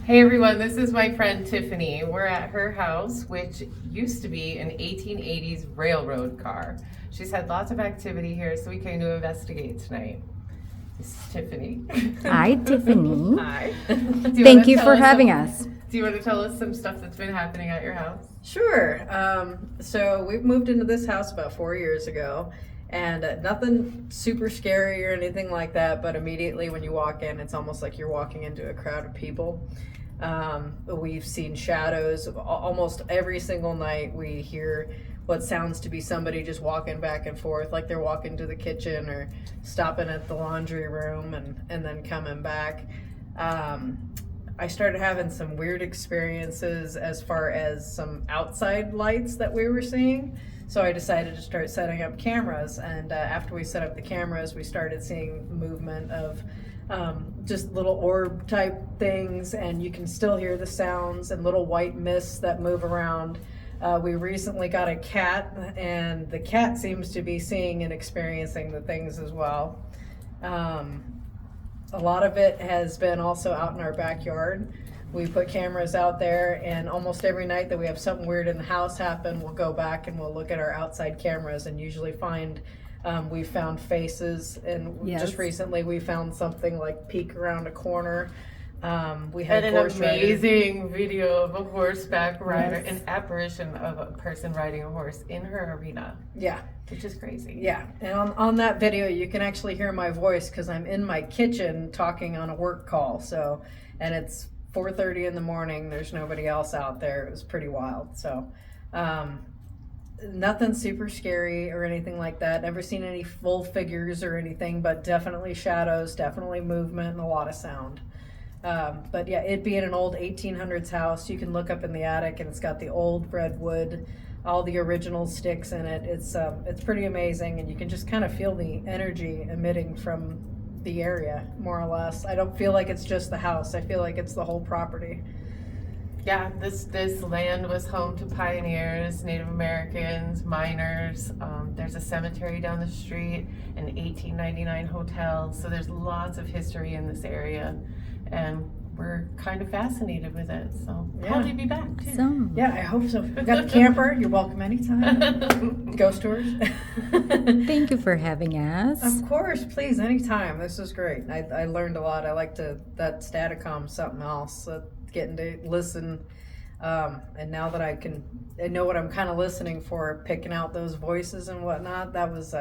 Hey everyone, this is my friend Tiffany. We're at her house, which used to be an 1880s railroad car. She's had lots of activity here, so we came to investigate tonight. This is Tiffany. Hi, Tiffany. Hi. Thank you for having us. Do you want to tell us some stuff that's been happening at your house? Sure. So we've moved into this house about 4 years ago, and nothing super scary or anything like that, but immediately when you walk in, it's almost like you're walking into a crowd of people. We've seen shadows almost every single night. We hear what sounds to be somebody just walking back and forth, like they're walking to the kitchen or stopping at the laundry room and then coming back. I started having some weird experiences as far as some outside lights that we were seeing. So I decided to start setting up cameras, and after we set up the cameras, we started seeing movement of just little orb type things, and you can still hear the sounds and little white mists that move around. We recently got a cat, and the cat seems to be seeing and experiencing the things as well. A lot of it has been also out in our backyard. We put cameras out there, and almost every night that we have something weird in the house happen, we'll go back and we'll look at our outside cameras and usually find we've found faces, and just recently we found something like peek around a corner. We had an amazing video of a horseback rider, an apparition of a person riding a horse in her arena. Yeah. Which is crazy. Yeah, and on that video you can actually hear my voice because I'm in my kitchen talking on a work call. So, and it's 4:30 in the morning. There's nobody else out there. It was pretty wild. So, nothing super scary or anything like that. Never seen any full figures or anything, but definitely shadows, definitely movement, and a lot of sound. But yeah, it being an old 1800s house, you can look up in the attic and it's got the old redwood, all the original sticks in it. It's pretty amazing, and you can just kind of feel the energy emitting from the area, more or less. I don't feel like it's just the house. I feel like it's the whole property. Yeah, this land was home to pioneers, Native Americans, miners. There's a cemetery down the street, an 1899 hotel. So there's lots of history in this area, and we're kind of fascinated with it. So probably be back too. Yeah, I hope so. We got the camper. You're welcome anytime. Ghost tours. Thank you for having us. Of course, please, anytime. This is great. I learned a lot. I like that Staticom something else. Getting to listen, and now that I know what I'm kind of listening for, picking out those voices and whatnot. That was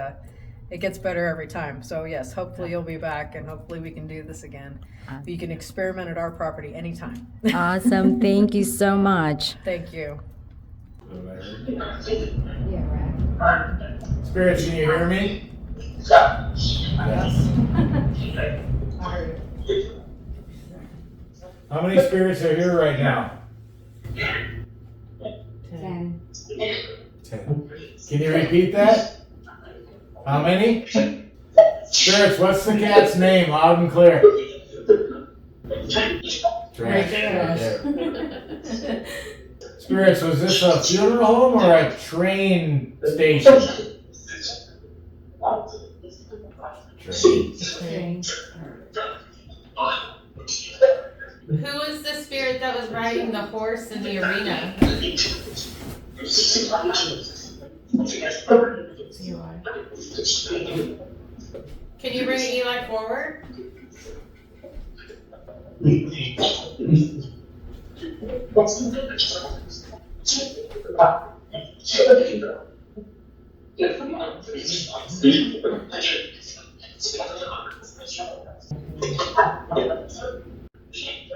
it gets better every time. So yes, hopefully you'll be back, and hopefully we can do this again. You can experiment at our property anytime. Awesome. Thank you so much. Thank you. Spirits, can you hear me? Yes. I heard it. How many spirits are here right now? 10. 10. Can you repeat that? How many? Spirits, what's the cat's name? Loud and clear. Trash. Right there. Spirits, was this a funeral home or a train station? Train. Who was the spirit that was riding the horse in the arena? Can you bring Eli forward?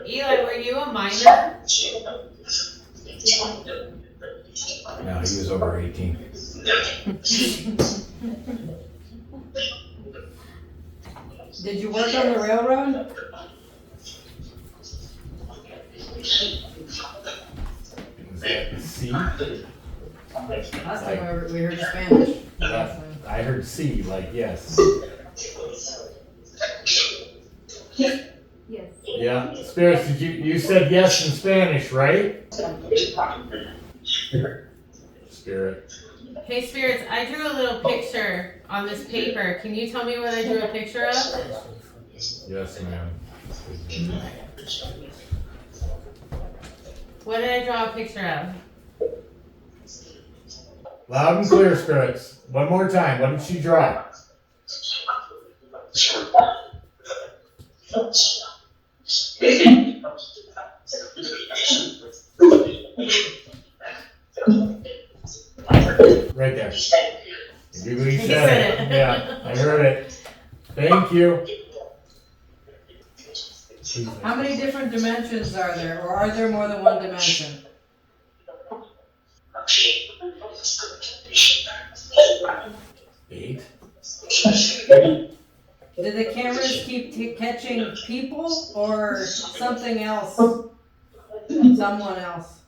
Eli, were you a minor? No, he was over 18. Did you work on the railroad? C? Last time we heard Spanish. I heard C, like yes. Yes. Yeah. Spirits, you said yes in Spanish, right? Spirit. Hey spirits, I drew a little picture on this paper. Can you tell me what I drew a picture of? Yes, ma'am. What did I draw a picture of? Loud and clear, Spirits. One more time. What did she draw? Right there. You He said said it. it. Yeah, I heard it. Thank you. How many different dimensions are there, or are there more than one dimension? Eight. Do the cameras keep catching people or something else? Someone else?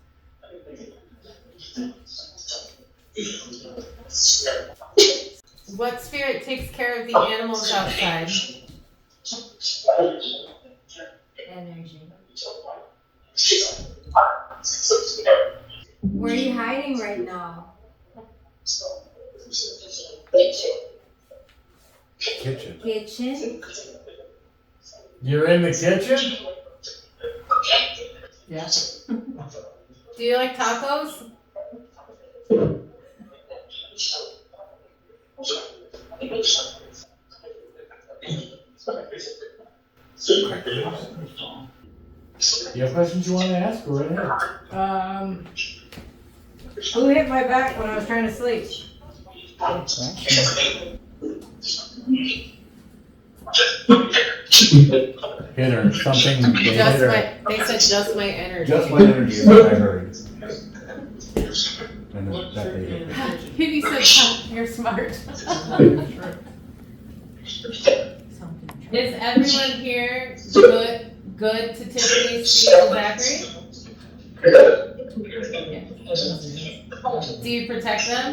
What spirit takes care of the animals outside? Energy. Where are you hiding right now? Kitchen. Kitchen? You're in the kitchen? Yeah. Do you like tacos? You have questions you want to ask? Go right ahead. Who hit my back when I was trying to sleep? Hit her. Something. They hit her. They said just my energy. Just my energy is what I heard. And that they hit her. He said, you're smart. Is everyone here good to Tiffany, Steve, and Zachary? Yeah. Do you protect them?